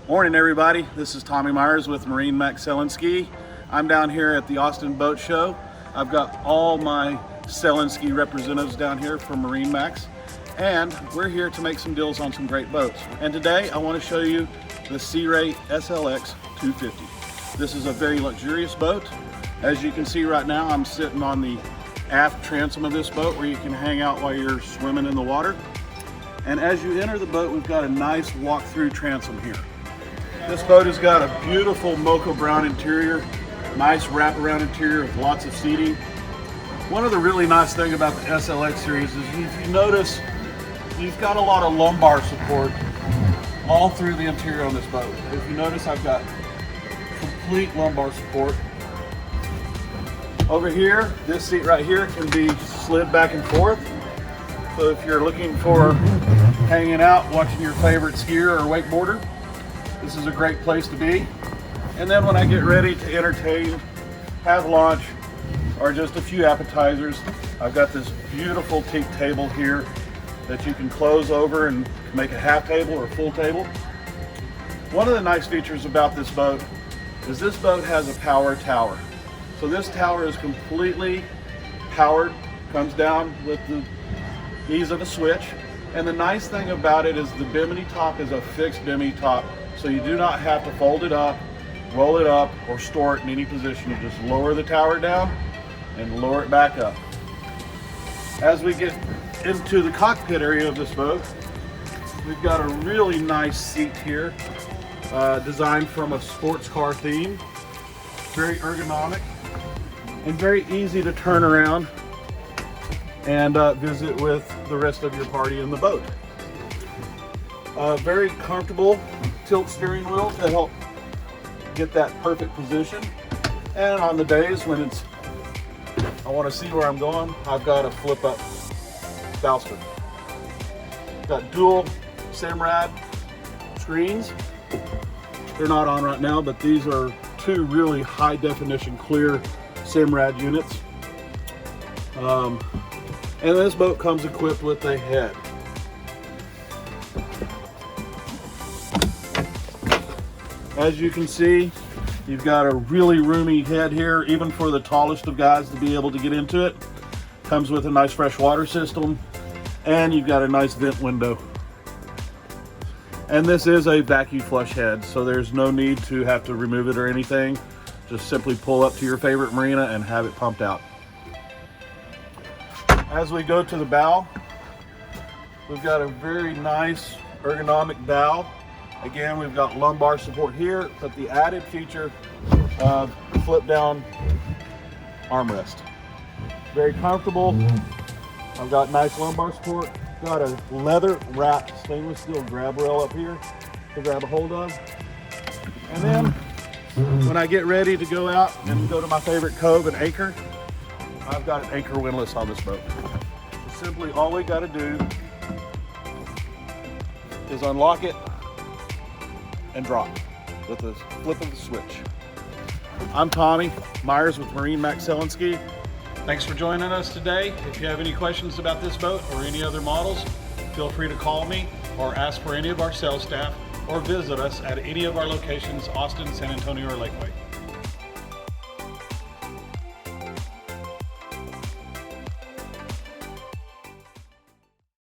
Morning everybody, this is Tommy Myers with MarineMax Sailandski. I'm down here at the Austin Boat Show. I've got all my Sailandski representatives down here from MarineMax, and we're here to make some deals on some great boats. And today I want to show you the Ray SLX 250. This is a very luxurious boat. As you can see right now, I'm sitting on the aft transom of this boat where you can hang out while you're swimming in the water. And as you enter the boat, we've got a nice walk-through transom here. This boat has got a beautiful mocha brown interior, nice wraparound interior with lots of seating. One of the really nice things about the SLX series is if you notice, you've got a lot of lumbar support all through the interior on this boat. If you notice, I've got complete lumbar support. Over here, this seat right here can be slid back and forth. So if you're looking for hanging out, watching your favorite skier or wakeboarder, this is a great place to be. And then when I get ready to entertain, have lunch, or just a few appetizers, I've got this beautiful teak table here that you can close over and make a half table or full table. One of the nice features about this boat is this boat has a power tower. So this tower is completely powered, comes down with the ease of a switch. And the nice thing about it is the bimini top is a fixed bimini top. So you do not have to fold it up, roll it up, or store it in any position. You just lower the tower down and lower it back up. As we get into the cockpit area of this boat, we've got a really nice seat here, designed from a sports car theme. Very ergonomic and very easy to turn around and visit with the rest of your party in the boat. Very comfortable tilt steering wheel to help get that perfect position. And on the days when I want to see where I'm going, I've got a flip up bowsprit. Got dual Simrad screens. They're not on right now, but these are two really high definition clear Simrad units. And this boat comes equipped with a head. As you can see, you've got a really roomy head here, even for the tallest of guys to be able to get into it. Comes with a nice fresh water system, and you've got a nice vent window. And this is a vacuum flush head, so there's no need to have to remove it or anything. Just simply pull up to your favorite marina and have it pumped out. As we go to the bow, we've got a very nice ergonomic bow. Again, we've got lumbar support here, but the added feature of flip down armrest. Very comfortable. I've got nice lumbar support. Got a leather wrapped stainless steel grab rail up here to grab a hold of. And then when I get ready to go out and go to my favorite cove and anchor, I've got an anchor windlass on this boat. So simply all we got to do is unlock it and drop with the flip of the switch. I'm Tommy Myers with MarineMax Sailandski. Thanks for joining us today. If you have any questions about this boat or any other models, feel free to call me or ask for any of our sales staff, or visit us at any of our locations, Austin, San Antonio, or Lakeway.